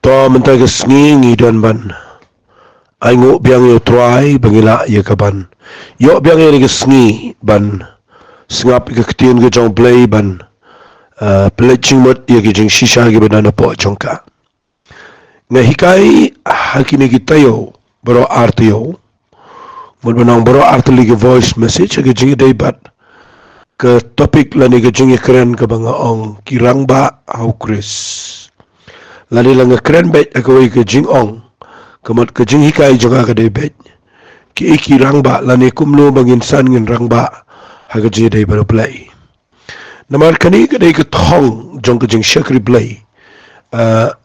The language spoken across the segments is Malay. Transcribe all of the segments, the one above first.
To mentang ke sngi dan ban. Ai ngok biang yo try bangila ye kaban. Yo biang ye ke sngi ban. Sngap ke ketien ke jong play ban. Peleching mot ye ke jing shisha ke banana po jongka. Nga hikai hakini kita yo bro arti yo. Mun benang bro arti ke voice message ke jing day bat. Ke topik lani ke jing keren ke banga ong ki Rangbah au Khrist. Lani lang keren bet akawai ke jing ong. Kemat ke jing hikai juga ke day bet. Ki iki Rangbah lani kumlo bangin san ngin Rangbah haga jing day baru play. Namar kani ke day ke thong jong ke jing syakri play.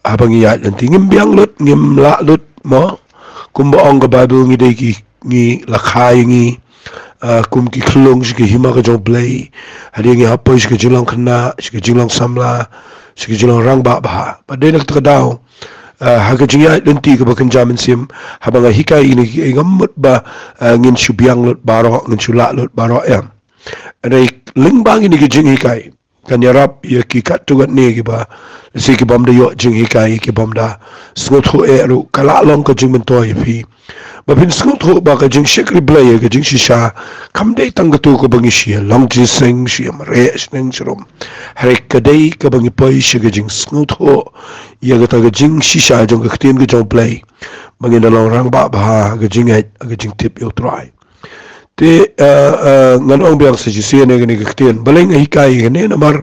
Habang iya nanti ngim biang lut ngim la lut mo kumba ong ke Bible ngi day ki ngi lakai ngi kum ki klung si ke hima ke jong play hadi ngi hapo si ke jilang kena si ke jilang samla si ke jilang Rangbah bah padai nak terkadau haga jing iya nanti ke bakan jamin sim habang hikai ini ngamut ba ngin su biang lut baro ngin su la lut baro em adai lingbang ini ke jing hikai kan yarap ya ki kat tu gat ni ki ba si ki bom da yo jing hikai ki bom da sngot ho ru kala long ka jing mentoi phi ba pin sngot ho ba ka jing shikri blay ka jing shisha kam dei tang tu ko bangi shi long ji sing shi amre sing shrom hare ka dei ka bangi poi shi ka jing sngot ho ya ga ta ka jing shisha jong ka tin ka jong play bangi da long Rangbah ba ka jing ai ka jing tip yo try te ngan ong biang sa jisi ne gani kaktian baleng hikai gani namar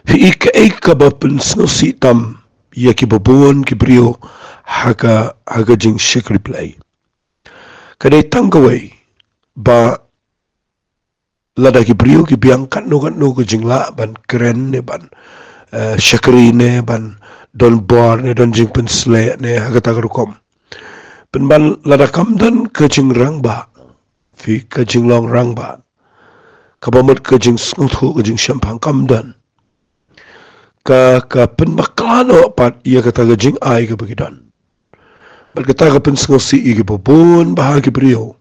fi ika ba pensno si tam ya ki babon ki brio haga jing shikri play kadai tangawai ba lada ki brio ki biang kan no ko jing la ban keren ne ban shikri ne ban don bor ne don jing pensle ne haga tagarukom penban lada kamdan ke jing Rangbah fi ke jing long Rangbah kabamut ke jing snuthu ke jing shampang kamdan ka penbaklano pat ia kata ke jing ai ke begidan bal kata ke pensngosi i ke bobon bahagi brio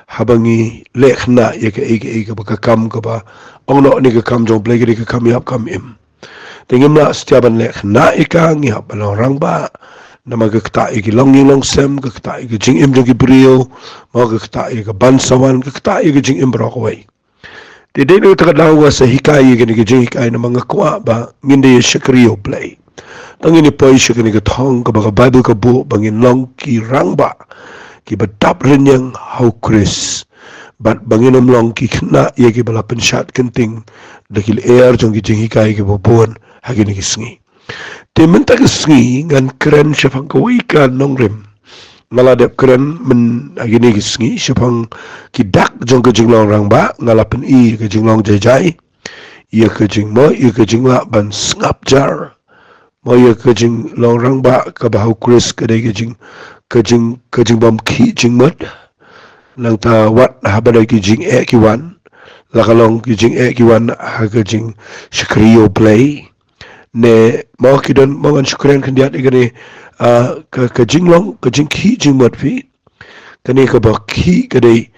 habangi lekhna ia ke bekakam ke ba ongno ni ke kam jong play ke kam yap kam im tingim la setiaban lekhna ika ngi hab long Rangbah nama ke kata iki long sem ke kata iki jing im jogi brio mau ke kata iki bansawan ke kata iki jing im brokawai tidak itu terkadang wasa hikai iki ke jing hikai nama ngakwa ba nginde shakrio play tang ini poi shakini ke thong ke baga Bible ke bu bangin long ki Rangbah ki badap renyang au Khrist bat bangin long ki kena iki bala pensat kenting dakil air jong ki jing hikai ke bobon hagini ki sngi temen tak sngi ngan keren syafang kawaikan nongrem ngaladep keren men agini ki sngi syafang ki dak jong ke jing long Rangbah ngalapen i ke jing long jai ia ke jing mo ia ke jing la ban ngap jar mo ia ke jing long Rangbah ke bahau Khrist ke dai ke jing bom ki jing mot nang ta wat habadai ki jing ki wan la kalong ki jing ki wan ha ke jing shikrio play ne mau kidon mangan syukran kan dia igani ke jinglong ke jingki jingmat fi kani ke bakhi kadai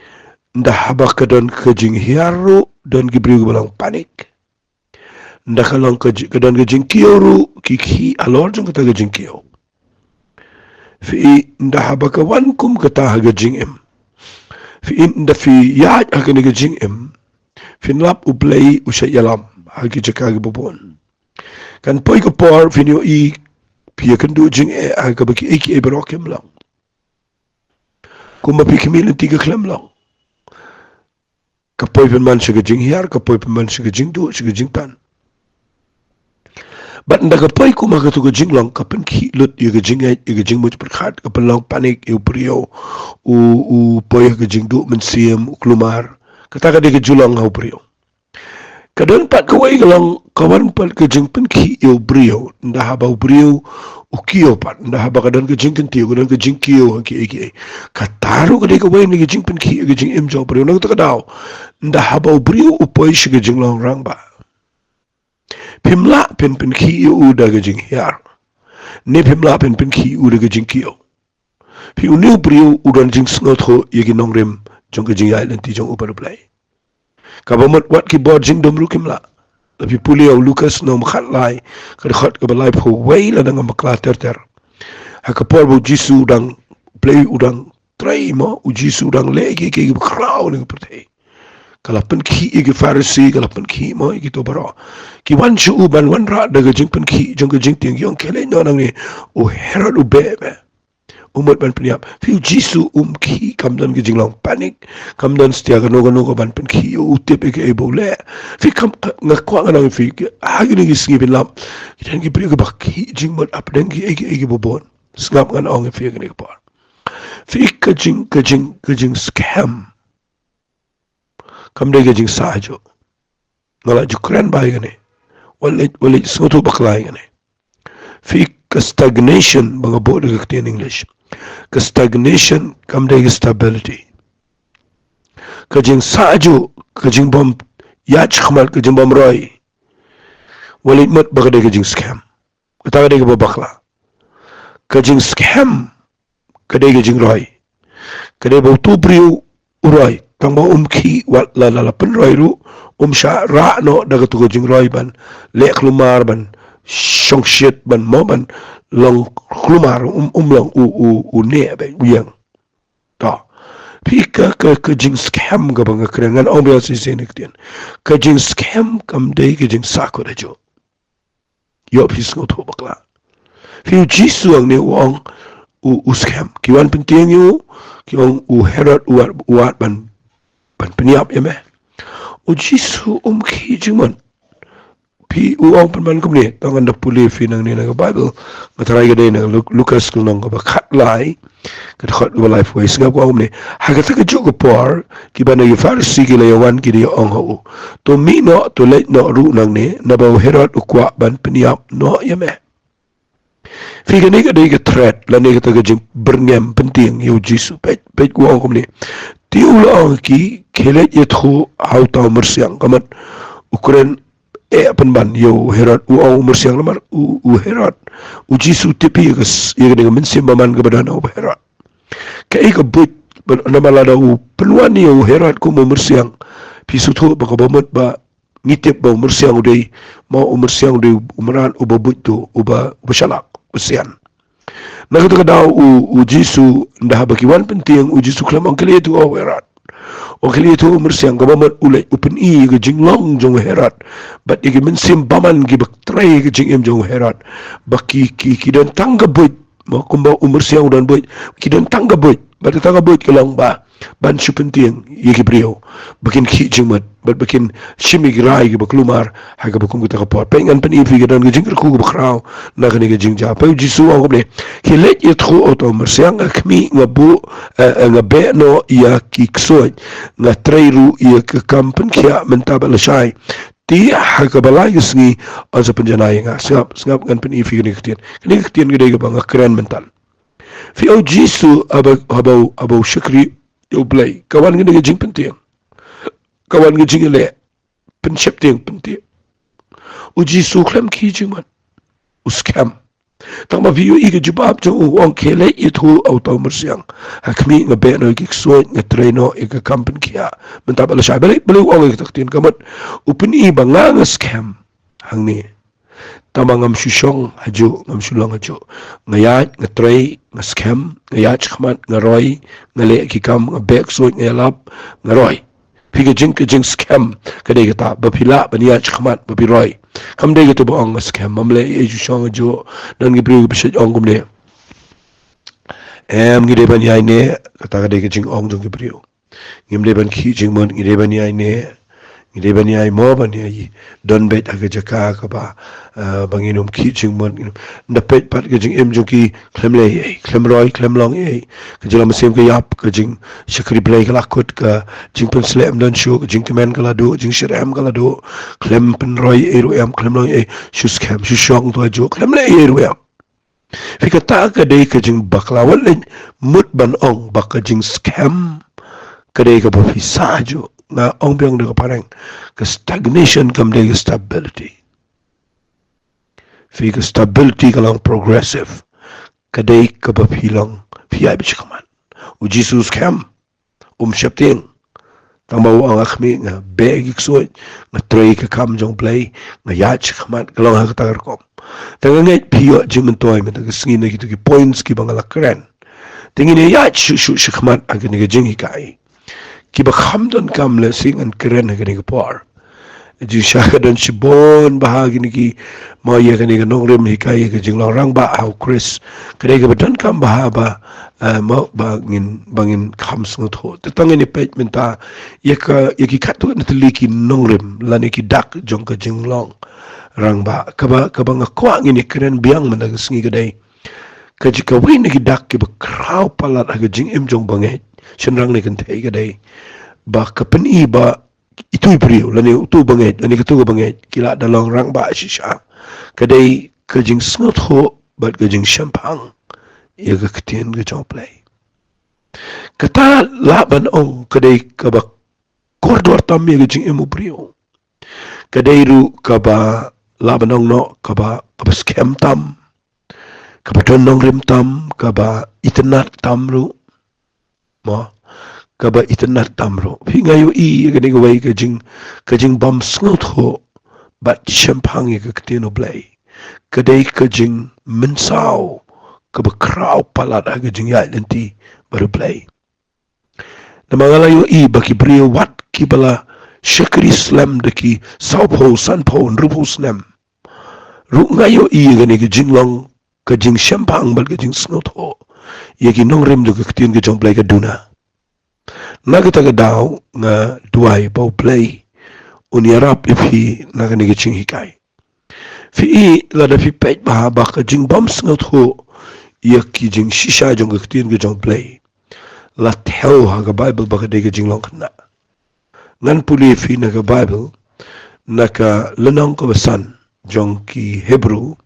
ndah habak kadon ke jing hiaru don gibriu balang panik ndah kalong ke don ke jingkiru kiki alor jong kata ke jingkiu fi ndah habak wankum kata ha ke jingem fi ndah fi ya akani ke jingem fi lap uplay usyayalam hagi jaka ke bobon kan poi ke por finio i pia kendu jing ka baki iki brokem lang kuma pi kemil tiga klem lang ka poi pen man shiga jing hiar ka poi pen man shiga jing du shiga jing tan bat nda ka poi kuma ka tu ka jing lang ka pen ki lut i ka jing muj berkhat ka pen lang panik i brio u poi ka jing du men siem klumar kata ka de ka julang ha brio kadon pat kawai kalong kawan pat ke jing pen ki yo brio nda habau brio ukio pat nda haba kadon ke jing kentio kadon ke jing kio ki kataru ke kawai ni ke jing pen ki ke jing imjo brio nang takadau nda habau brio upoi shi ke jing long Rangbah pimla pen ki yo uda ke jing hiar ne pimla pen ki uda ke jing kio pi uniu brio udan jing sngot ho yegi nongrem jong ke jing ai nanti jong upar play kabamot wat ki board jing domru kimla Tapi puli au Lucas no makhat lai ka khot ka balai pho wei la nang makla ter ha ka por bu Jisu udang play udang trai mo u Jisu udang le ki crowd ni perte kala pen ki igi Pharisee kala pen ki mo igi to baro ki wan chu ban wan ra daga jing pen ki jong jing ting yong kele no nang ni o Herod u be umat ban peniap fiu Jisu ki kamdan ki jinglang panik kamdan setia no ban pen ki utip ke ebole fi kam ngakwa nang fi agi ni gisngi bilap kitan ki bri bak ki jingmat ap den ki egi bobon skap kan ong fi ni par fi kajing scam kam de kajing sajo ngala jukran bai gane wale soto baklai gane fi stagnation banga bod ka in English ka stagnation kam de stability kajing sajo kajing bom yach khmal kajing bom roi wale mat baga de kajing scam kata de bakla kajing scam kadai kajing roi kadai bau tu priu uroi tang ba ki wat la pen roi ru sha ra no daga tu kajing roi ban le klumar ban shong shit ban mo ban long klumar long u ne ba yang ta pi ka kajing scam ga bang krengan obvious is in iktian kajing scam kam dai kajing sako da jo yo pis ngo to bakla fi Jisu ang ni wong u scam ki wan penting yu ki ong u Herod uat ban peniap ya me u Jisu ki jingman pi u ong pan kum ni tang anda puli fi nang ni nang Bible matrai ga dei nang Lucas ku nang ba khat lai ka khot ba life way singa ko ni ha ka ta jo ko por ki ban ye Pharisee ki le wan ki ri ong ho to mi no to le no ru nang ni na ba Herod u kwa ban peniap no ya me Figa ni ka threat la ni ka jing berngem penting yu Jisu pet ko ang ni tiu la ang ki khele ye thu how ta mersiang kamat ukuren pen ban yu Herod u ang mersiang lamar u Herod u Jisu tipi ka ye ka mensim baman ka badan u Herod ka ka but namala da u peluan yu Herod ku mersiang pisu thu ba ka bomot ba ngitip ba mersiang dei mau mersiang dei umran u babut tu u ba shalak usian nakita daw u Jisu ndah bakiwan penting u Jisu klamang kali itu o Herod o kali itu mersiang gabamat ulay upen ga jinglong jong Herod but igi mensim baman gi baktray ga jingem jong Herod baki ki dan tanggabut mo kumba umersiang dan buit ki dan tanggabut but tanggabut kelang ba ban su penting igi brio bakin ki jingmat but bakin shimig rai gi baklumar haga bakum kita kapor pengan pen ifi dan gi jingr ku bakrau na kani gi jingja pa Jisu ang koble ki let it khu auto mersiang akmi ngabu ngabe no ya ki ksoy nga trairu ya ke kampen kia mentabal shai ti haga balai gisngi asa penjanai nga singap kan pen ifi ni ktien gede ga bang keren mental fi au Jisu abau shukri yo blay kawan gede jing penting kawan ngejing le penship ting penting u Jisu klam ki jingman u scam tang ma view ige jubab jo ong kele itu auto mersiang hakmi ngabe no ki so ngatreno ige kampen kia mentab ala shay balik ong ige taktin kamat upin i banga nga scam hangni tamangam shushong haju ngam shulong haju ngayat ngatray nga scam ngayat khmat ngaroy ngale ki kam ngabe so ngalap ngaroy Piga jing scam kadai kata bapila bania chkhmat babiroy kam dai kata bong scam mamle e ju shong jo dan gi bri bishit ong gumle gi de ban yai ne kata kadai jing ong jong gi bri ngim de ban khi jing mon gi de ban yai ne gi de ban yai mo ban yai don bet aga jaka ka ba banginum khi jing mon na pet pat gi jing em jo ki klemle klem roy klem long e ka jela masem ka yap ka jing shakri play ka lakut ka jing pen slem don show jing temen kala do jing shiram kala do klem pen roy e ro am klem long e shus cam shushong to jo klem le e ro am fika ta ka dei ka jing bakla wal mut ban ong bak ka jing scam ka dei ka bo fi sajo na ong byang de ka parang ka stagnation kam dei stability fika stability ka lang progressive ka dei ka ba fi lang fi ai bi chikaman u Jesus scam shapting tang mau ang akhmi nga beg iksuit nga tray ka kam jong play nga yach khamat kalong ha katar kom tang ngai pio jing toy me tang singi na ki points ki bang lakren tingin yach shu khamat agni ga jing hikai ki ba kham don kam le sing an kren agni ga por ji shaka don shibon bahagi ni ki ma ye ka ni ka nong rem hikai ka jing long Rangbah au Khrist kare ka badan kam bahaba ma bangin kham sngot ho te tang ni page menta ye ki khatu na tli ki nong rem la ni ki dak jong ka jing long Rangbah ka ba nga kwa ni kren biang man ga sngi ka dai ka ji ka wi ni ki dak ki ba kraw palat aga jing em jong bangai shenrang ni kan thei ka dai ba ka pani ba itu beriu lani utu banget lani ketu banget kila dalang Rangbah shisha kadai kajing snot ho bat kajing champang ya ka ketien ka jong play kata laban ong kadai ka ba kordor tam ya kajing emu beriu kadai ru ka ba laban ong no ka ba scam tam ka ba don nong rim tam ka ba itnat tam ru mo kaba itnat tamro hingayo I gani gawai kajing bam snot ho bat champang ka ketino blay kadai kajing mensau kaba kraw palat kajing ya nanti baru blay namangalayo I baki brio wat kibala shakri slam deki saupo sanpo nrupo slam ru ngayo I gani kajing long kajing champang bat kajing snot ho yaki nong rem do ketin ka jong blay kaduna Nagita ka daw nga duay pau play uniarap ipi nagani gaching hikai. Fi lada fi pej bahaba ka jing bams ngot ho yak ki jing shisha jong gaktin ga jong play. La theo ha ka Bible baka de ga jing long kana. Ngan puli fi na ka Bible naka lanang ka basan jong ki Hebrew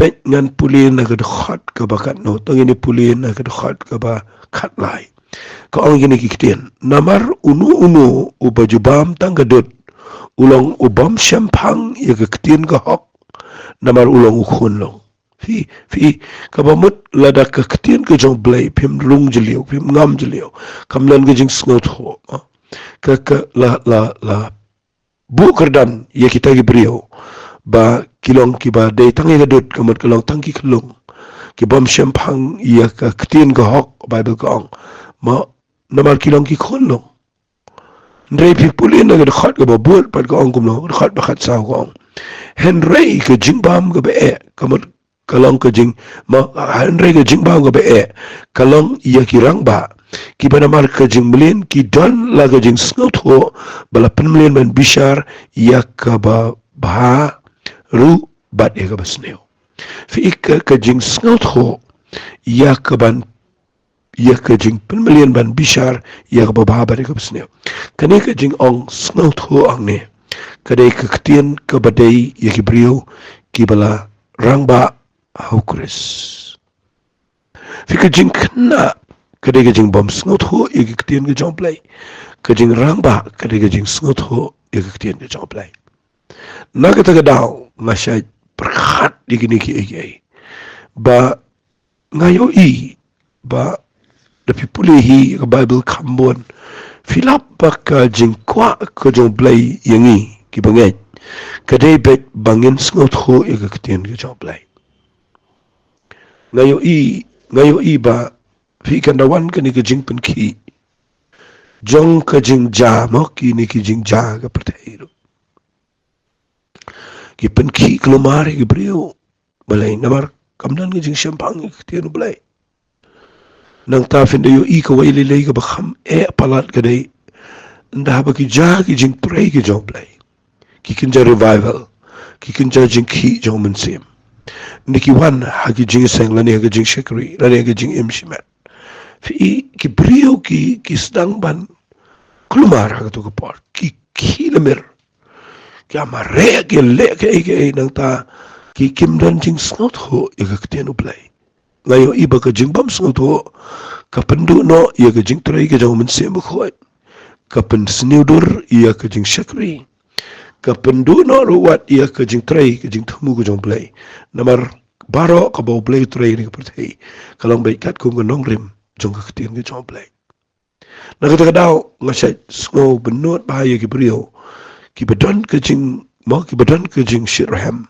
pej ngan puli na ka dukhat ka bakat no tangini puli na ka dukhat ka ba khatlay. Kaong gini kiktian namar unu ubajubam tanggadut ulang ubam champang ya kiktian ka hok namar ulang ukhun long fi kabamut lada kiktian ka jong blay pim rung jeliu pim ngam jeliu kamlan ka jing sngot ho ka la bu kerdan ya kita gibriu ba kilong kiba day tangi gadut kamut kalong tangki kelung kibam champang ya kiktian ka hok Bible kaong ma namal kilong ki khonlo ndrei pi pulin na khat ka babul pat ka ongkum lo khat ba khat sa ko henrei ka jingbam ka be kamot kalong ka jing ma henrei ka jingbam ka be kalong ya ki Rangbah ki banamal ka jing mlin ki don la ka jing snot ho bala pen mlin man bishar ya ka ba ru bat ya ka basneo fi ka jing snot ho ya ka ban ya ka jing penmelian ban bishar ya ka bababa de ka besneo kani ka jing ong snot ho ang ne kadai ka ketien ka badai ya ki brio ki bala Rangbah au Khrist fi ka jing kna kadai ka jing bom snot ho ya ki ketien ka jong play ka jing Rangbah kadai ka jing snot ho ya ki ketien ka jong play na ka ta daw ngasay perkhat di kini ki ba ngayo I ba dapi puli hi ka Bible kambon filap baka jingkwa ka jong blay yangi ki banget kadai bet bangin sngot ho ka ketien ka jong blay ngayo I ba fi kandawan ka ni ka jing pen ki jong ka jing ja mo ki ni ki jing ja ka pertero ki pen ki klomari ki brio balay namar kamdan ka jing champang ka ketien blay nang ta fin yo I ka waili lay ka bakham palat ka day nda ba ki ja ki jing pray ki jong play ki kinja revival ki kinja jing ki jong mensim niki wan ha ki jing sang lani ha ki jing shakri lani ha ki jing imshimat fi ki brio ki sedang ban klumar ha to ka por ki kilometer ki amare ki le ke nang ta ki kimdan jing snot ho ka ketenu play ngayo iba ka jing bam sngot ho ka pendu no ia ka jing trai ka jong mense mo khoi ka pen sniudur ia ka jing shakri ka pendu no ruwat ia ka jing trai ka jing thumu ka jong play namar baro ka bo play trai ni ka perthei kalong bai kat kum ka nong rim jong ka ketien ka jong play Nakatagadaw nga siya sngo benut bahaya ki brio ki bedon ke jing mo ki bedon ke jing shirham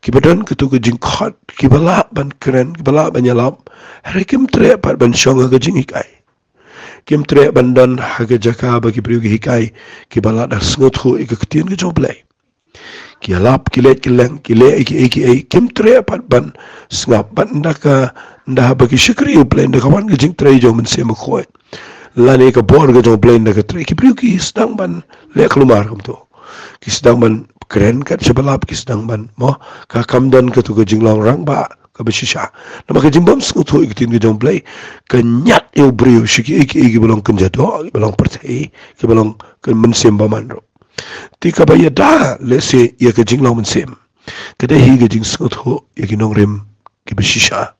ki bedon ke tu ke jing khot ki bala ban kren ki bala ban yalap hari kim tre pat ban shonga ke jing hikai kim tre ban don haga jaka ba ki brio ki hikai ki bala da sngo thu ik ke tien ke joblay ki yalap ki let ki leng ki le ki kim tre pat ban snap ban ndaka ndah ba ki shikri u plan da kawan ke jing tre jo men se mo khoi lani ka bor ga jong plain na ka tre ki priu ki sedang ban le kelumar kam tu ki sedang ban keren kat sebalap ki sedang ban mo ka kamdan ka tu ka jinglong Rangbah ka besisha nama ka jimbam sung tu ikitin ka jong play ka nyat eu briu shiki iki belong kenjado belong pertai ki belong kan mensem baman ro ti ka ba ya da le se ya ka jinglong mensem kada hi ka jing sung tu ya ki nong rem ki besisha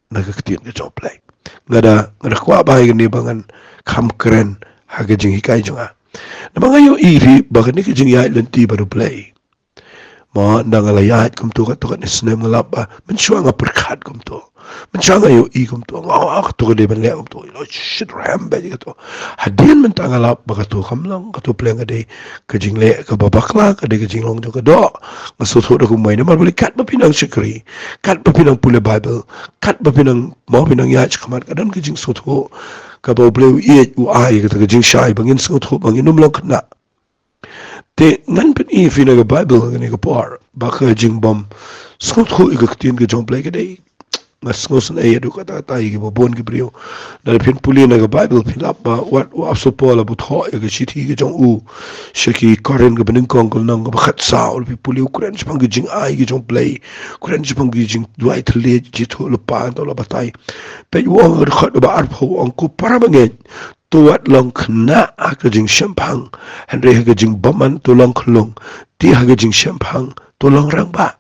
na ka kitin ka jong play ngada kwa ba ni bangan kam keren haga jing hikai junga na mga yo iri baka ni ka jing yait lanti baru play mo nangala yait kum tu ka nisnem ngalap ba mensyua nga perkat kum tu mensyua nga yo i kum tu nga ka tu ka di ban le kum tu shit ram ba ka tu hadian men tangalap baka tu kam lang ka tu play nga di ka jing le ka babakla ka di ka jing long jo ka do nga sutu da kumay na marbali kat ba pinang shikri kat ba pinang pula bible kat ba pinang mo pinang yait kamat kadan ka jing sutu ka ba bleu iet u ai ka jing shai bangin sung thu bangin num long na te ngan pen i fina ga bible ga ne ga par ba ka jing bom sung thu i ga tin ga jong play ga dei mas ngosen e du ka ta i ga bon gi brio da pin puli na ga bible pin lap ba wat wa so pola bu tho ga chi thi ga jong u shaki karen ga benin kong kol nang ga khat sa ul pi puli ukran chpang ga jing ai ga jong play ukran chpang ga jing duai thle ji tho lo pa to lo batai pe wo ga khat ba ar pho ang ko para bangen tuat long khna a ga jing shampang han re ga jing baman to long khlong ti ha ga jing shampang to long Rangbah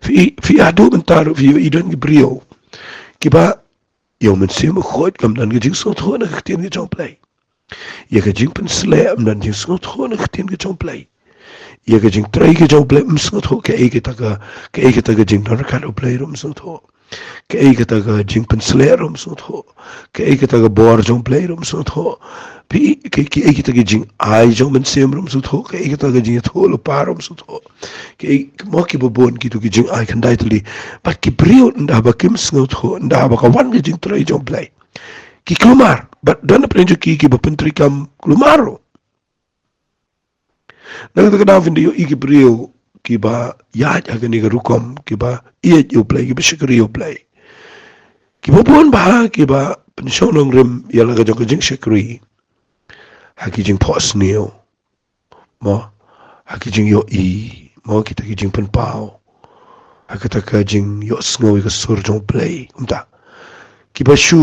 fi adu bentar fi idon gi brio ki ba yo men sim khot kam dan gi jing so thon ga tin gi jong play ye ga jing pen sle am dan jing so thon ga tin gi jong play ye ga jing trai gi jong play so tho ke e ta ga jing dar ka play rum so tho ke e ta ga jing pen sle rum so tho ke e ta ga bor jong play rum so tho pi ke e ta ga jing ai jong men sim rum so tho ke e ta ga jing tho lo parum so tho ke mo ki bo bon ki tu ki jing ai kan dai tli ba ki brio nda ba kim sngo tho nda ba ka wan ki jing trai jong play ki klumar but dan prenjo ki ba pentri kam klumaro nang ta kada vindi yo ki brio ki ba ya ga ni ga rukom ki ba ie yo play ki ba shikri yo play ki bo bon ba ki ba pensionong rem ya la ga jing shikri ha ki jing pos neo mo ha ki jing yo i mo kita ki jing pen pao ha ka ta ka jing yo sngo ka sur jong play umta ki ba shu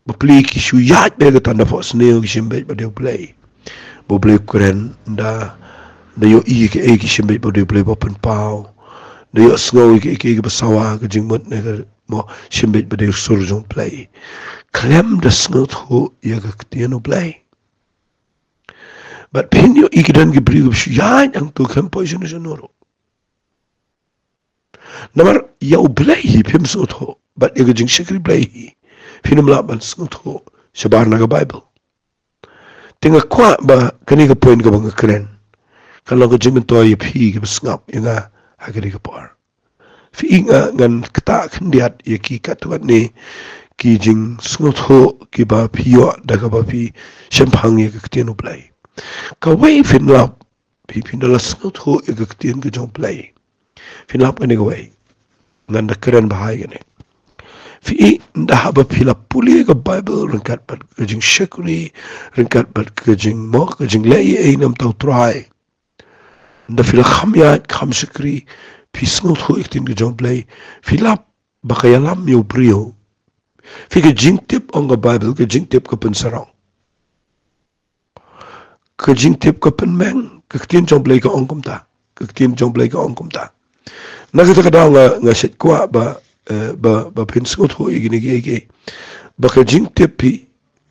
ba play ki shu ya be ga tanda pos neo ki shimbe ba de play bo play kren da yo i ki e ki shimbe ba de play ba pen pao da yo sngo ki ba sawa ka jing mot ne ga mo shimbe ba de sur jong play klem da sngo tho ya ga tieno play but pin yo ikidan gi brigo shu ya ang to kam position is noro namar ya play hi pim so tho but ye jing shikri play hi finum la ban so tho shabar na ga bible tinga kwa ba kani ga point ga bang kren kan lo ga jing to ye phi ga snap inga ha ga ga par fi inga ngan kta khndiat ye ki ka tu ne ki jing so tho ki ba phi yo da ga ba phi shampang ye ga tieno play ka wei fin lap pi fin la so tho e ga tien ga jong play fin lap ne ga wei ngan da kren bahai ne fi nda ha ba phi la puli ga bible ringkat pat ga jing shekuri ringkat pat ga jing mo ga jing le e nam tau try nda fi la khamya kham shekri fi so tho e tien ga jong play fi lap ba ka ya lam yo brio fi ga jing tip on ga bible ga jing tip ka pen sarong ka jing tip ka pen meng ka tien jong play ka ongkom ta ka tien jong play ka ongkom ta na ka ta da nga set kwa ba ba pen so tho i gini ge ba ka jing tip pi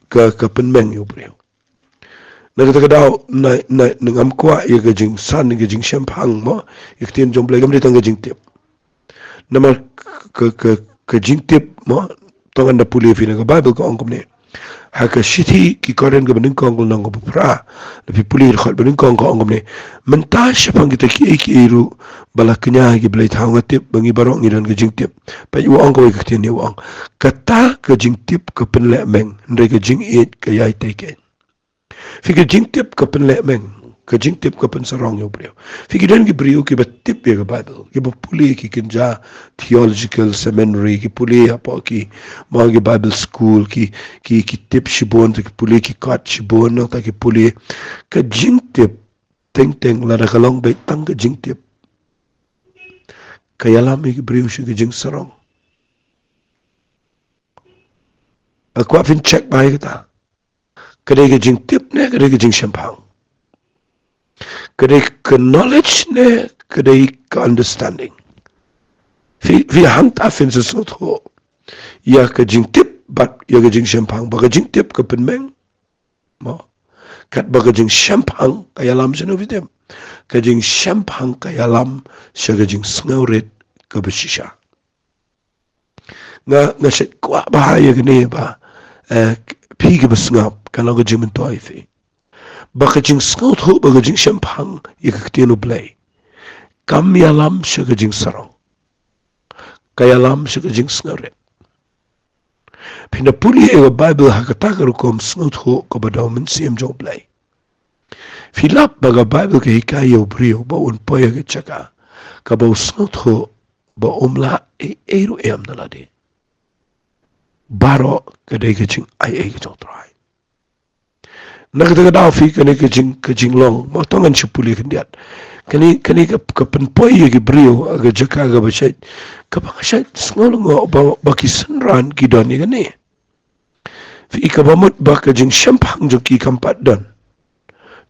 ka pen meng yo brio na ka ta da na ngam kwa i ka jing san ga jing shampang mo i tien jong play gam ri tang ga jing tip na ma ka jing tip mo to anda puli fi na ga bible ka ongkom ne haka shiti ki koren ga bening kong nang go pra lepi puli khot bening kong ko ngom ne menta shapang kita ki ru bala kenya gi blai thang tip bangi barong ngiran ga jing tip pa yu ong ko ka ni wang kata ka jing tip ka pen le meng ndre ka jing it ka yai te ke fi ka jing tip ka pen le meng ka jing tip ka pen sarong yo brio fi ki den gi brio ki ba tip ye ga bible ki ba puli ki kinja theological seminary ki puli apa ki ma gi bible school ki tip shibon ki puli ki kat shibon no ta ki puli ka jing tip teng la da kalong be tang ka jing tip ka yalam ki brio shi ki jing sarong akwa fin check bai ka kadai ka jing tip ne kadai ka jing shampang kadai ka knowledge ne kadai ka understanding vi hang ta fin se so tho ya ka jing tip bat ya ka jing shampang ba ka jing tip ka pen meng mo kat ba ka jing shampang ka yalam se no vitem ka jing shampang ka yalam se ka jing snauret ka beshisha nga set kwa ba ya ne ba pi ka besngap ka lo ka jing men toi fi ba ka jing scout ho ba ka jing shampang ya ka tenu blai kam yalam se ka jing sarong ka yalam se ka jing snauret pina puli e bible hakata ka rukom scout ho ka ba daw men sim jo blai filap ba ka bible ka hikayo brio ba un poya ka chaka ka ba scout ho ba umla eru em na la de baro ka dai ka jing ai ka trai nakata daw fi kani ka jing long mo tongan chupuli kandiat kani ka penpoy gi brio aga jaka ga bachet ka ba shay ngolongo ba kisanran ki don ni gani fi ka ba mut ba ka jing shampang jo ki kampat don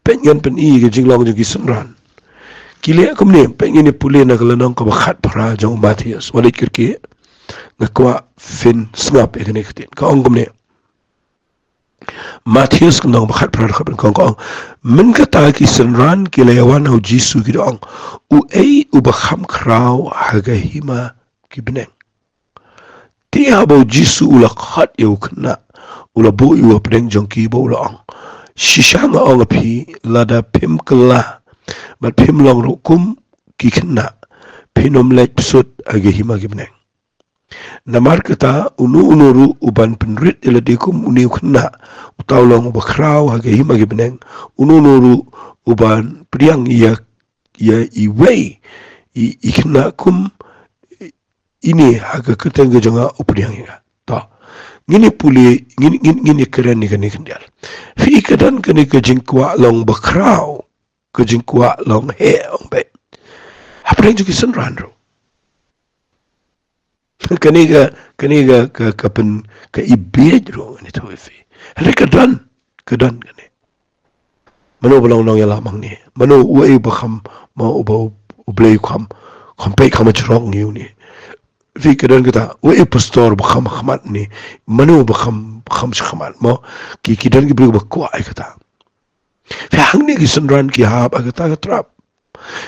pengen pen I ga jing long jo ki sanran kile kom ne pengen ni puli na kalanong ka ba khat pra jo Matthias walit kirki ngakwa fin snap e kani katin ka ongom ne Matthias kandang bakhat pra khaben kong kong min kata ki sanran ki layawan au jisu ki dong u bakham kraw haga hima ki beneng ti habo jisu ula khat yu khna ula bu yu beneng jong ki bo ula ong shishanga ong api lada pim kala bat pim long rukum ki khna pinom lek psut haga hima ki beneng namar kata unu uban penrit ila dikum uni khna utawlong bakraw haga hima gi beneng unu uban priang ya iwei ikhna kum ini haga keteng ga jonga upriang ya ta ngini puli ngini keren ni kani kendial fi kadan kani ka jingkwa long bakraw ka jingkwa long he ong be hapreng ju kisan ranro kani ga ka pen ka ibedro ni to fi hale kadan kani mano balong nong yala mang ni mano uai bakham ma uba ublei kham pe kham chrong ni ni fi kadan kata uai pastor bakham khamat ni mano bakham khamat mo ki kidan ki bru bakwa ai kata fi hang ni ki sunran ki hab agata ka trap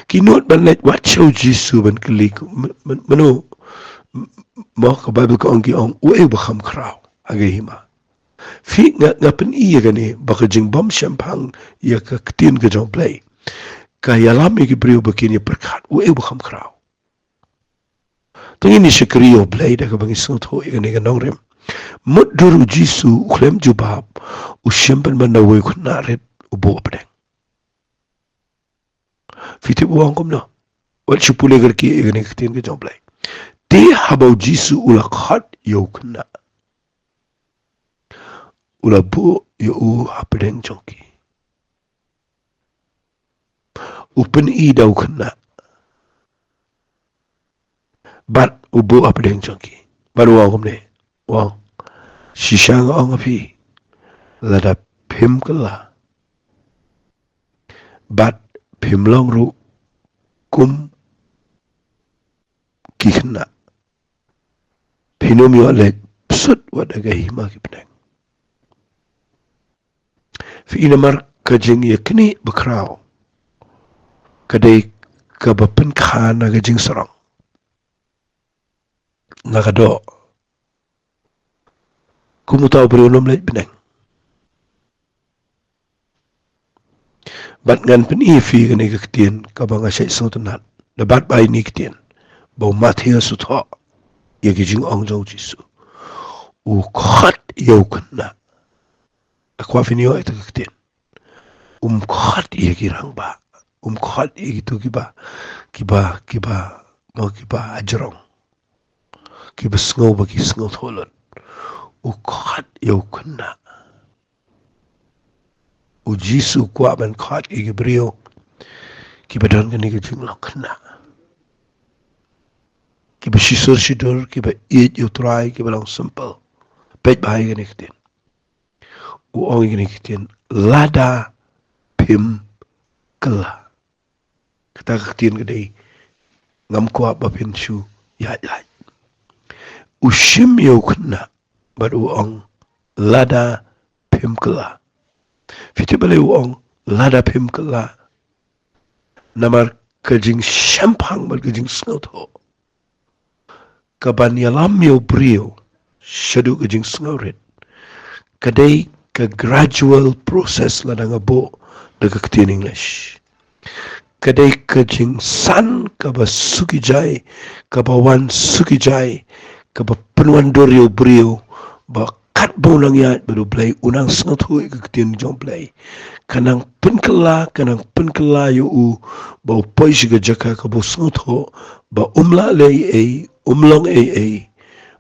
ki not ban let what show jisu ban klik mano mo ka bible ko ongi ong uai bakham kraw agihima fi nga pen iya gani baka jing bom shampang ya ka ktin ga jong play ka yalam ki brio bakini perkhat uai bakham kraw tungini shikriyo play da ka bangi sut ho igani ga nongrem mut duru jisu khlem jubab u shempan banda wai khuna ret ubo pedeng fi te buang kom no wal chupule gar ki igani ktin ga jong play te habau jisu ula khat yo khna ula bu yo hapedeng jongki upen I daw khna bat ubu hapedeng jongki baru wang ne wang shishang ong api lada pim kala bat pim long ru kum ki khna pinom yo le psut wadaga hima ki beneng fi inamar ka jing yakni bakraw kadai ka bapen khana ga jing sarang nagado Kumu tahu beri unom leit beneng. Bat ngan pen ifi kene ketien kabang asyik sengutunat. Debat bai ni ketien. Bau mathia sutho. Ia kijing ong jauh jisu. Ukhat yau kena. Akwa finio itu ketien. Khat ia Rangbah. Khat ia gitu kiba mau kiba ajrong. Kiba sengau bagi sengau tholon. Khat yau kena. Jisu kuat man khat ia brio. Kiba dan kene kijing long kena. Kiba shidur kiba eat you try kiba long simple. Pet bahaya kene ketien. Ong kene ketien lada pim kela. Kata ketien kedai ngam kuat bapin shu ya. Ushim yau kena bat ong lada pim kela. Fiti balik ong lada pim kela. Namar kejing syampang bat kejing sengaut ho. Kaban yalam yau brio syadu kejing sengaurit. Kadai ke gradual process ladang abo dekat ketien English. Kadai kejing san kaba sukijai kaba wan sukijai kaba penuan dorio brio ba kat bonang ya baru play unang sengat hui ke ketien jong play kanang penkela yu ba poi siga jaka kaba sengat ho ba umla lei umlong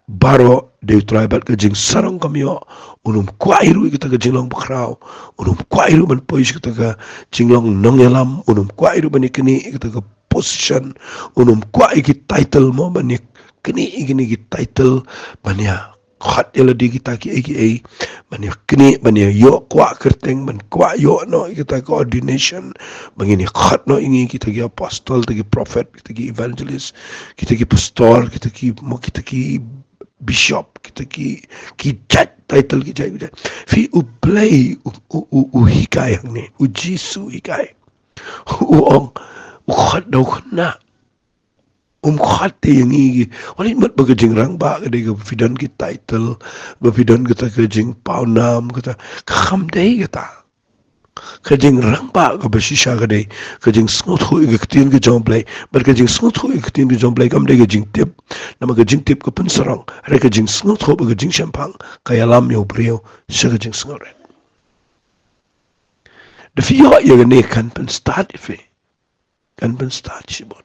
baro de tribal kejing sarong kamyo unum kwairu kita kejing long bakrau unum kwairu ban pois kita ka jinglong nongelam unum kwairu ban ikni kita ka position unum kwai ki title mo ban ikni ki title ban ya khat yela di kita ki ban ya kni ban ya yo kwa kerteng ban kwa yo no kita ka ordination bangini khat no ingi kita ki apostle kita ki prophet kita ki evangelist kita ki pastor kita ki bishop kita ki judge title ki judge fi uplay hikai hang ni jisu hikai ong khat dau khna khat te yang i wali mat bagajing Rangbah ke de fidan ki title ba fidan kita kejing paunam kita kham dei kita kejing Rangbah ka basisha ka dei kejing sngot hui ke ketien ke jong play bar kejing sngot hui ke ketien ke jong play kam de kejing tip nama kejing tip ke pen sarang re kejing sngot hui kejing champang kaya lam yo brio se kejing sngot re de fio ya ne kan pen start ife kan pen start shibon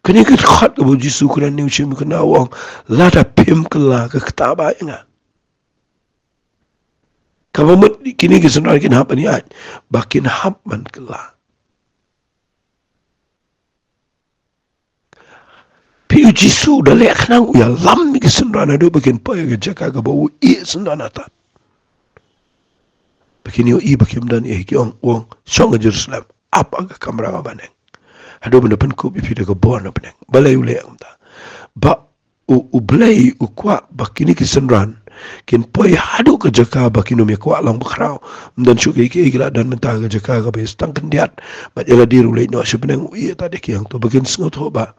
kini ke khat ke jisu kuran ni usim ke nawang lada pim kela ke ketaba inga kamamut kini ke senar kin hap ni aj bakin hap man kela piu jisu da lek nang ya lam ke senar ado bakin pa ke jaka ke bau i senar nata bakin yo i bakim dan ki ong song Jerusalem apa ke kamera baneng ado benda pen ko bi fi de ke bon baneng balai ule amta ba u blai u kwa bakini ke senran kin poi hadu ke jaka bakino me kwa lang bakrau dan syuki ke igla dan mentah ke jaka ke bestang kendiat ba jala diru le no sebenang iya tadi ki yang to bakin sengot ho ba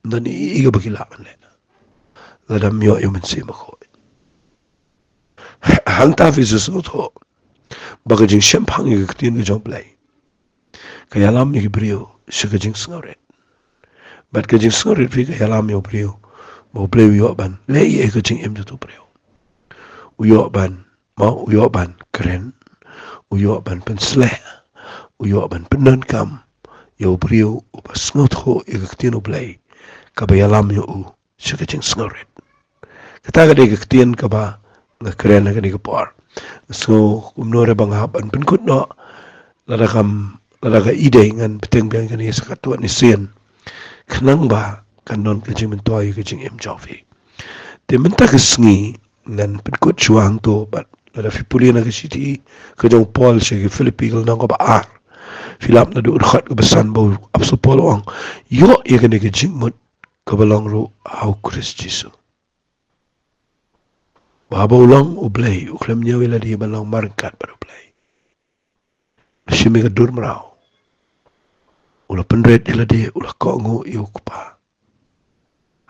dan iga bakila man le ladam yo yo men sima ko hang ta fi sengot ho bagajing champagne ke tin ke jom play kaya lam ni brio sekajing sengoret bat kajing sengoret fi kaya lam yo brio mau play yo ban le ye kajing em tu brio uyo ban keren uyo ban pensle uyo ban penan kam yo brio uba sngot ho ikatino play kabayalam yo sikaching snoret kata gade ikatien kaba nga keren nga gade kapar so kumnore bang haban penkut no ladaga ide ngan peteng biang kan yes katuan ni sen kenang ba kanon kajing mentoy kajing em jofi te menta kesngi nan penkut chuang to bat lada fipuli na kesiti kajong Paul se Filipino nang ko ba ar filap na do khat ko besan bo apso Paul ong yo ye kene kajing mut kabalong ro au Khrist Jesu baba ulang ublay uklam nya wela di balang markat baru play shimi ka dur mrao ula penret ila di ula ko ngo yo kupa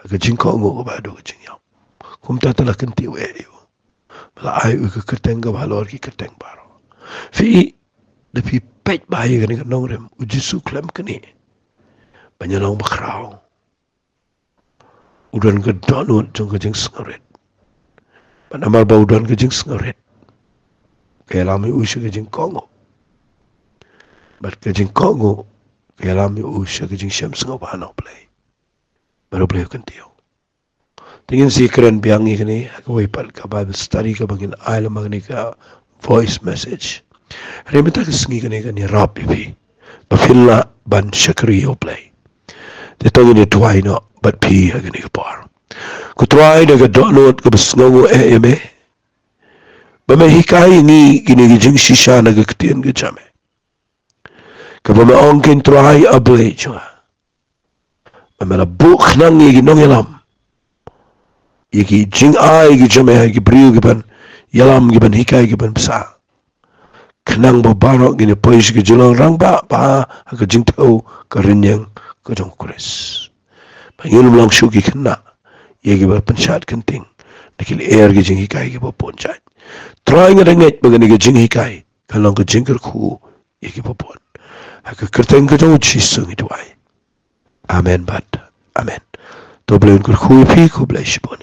aga jing ko ngo ba do jing yo kumta tala kenti we yo bala ai u ka kerteng ka valor ki kerteng baro fi de pi pet ba ye kan nong rem u jisu klem kani banyalong bakrao udan ka donut jong ka jing ngaret panamar ba udan ka jing ngaret kaya lami u ka jing kongo bat ka jing kongo kaya lami u ka jing shem sngo ba no play baru play kan tiyo tingin si keren biang ni kani ka wipal ka Bible study ka bagin ayla magni ka voice message remita ka singi kani kani rap ipi pafilla ban shakri yo play te tongi ni tuwai no bat pi ha kani ka par ku tuwai na ka download ka basngo eme ba me hikai ni kini ki jing shisha na ka katian ka chame ka ba me ongkin tuwai ablay chunga ba me la buk nang ni ki nong yalam yaki jing ai ki chame ha ki briu ki ban yalam ki ban hikai ki ban psa kenang bo barok gini pois ki julang Rangbah ba ha ka jing tau ka rinyang ka jong Khrist pangilum lang shu ki kena yaki ba pensat kenting nakil air ki jing hikai ki ba ponchat try nga renget bagani ki jing hikai kalang ka jing kerku yaki ba pon ha ka kerteng ka jong chisung ituai amen bat amen to bleun kerku pi ku blai shibon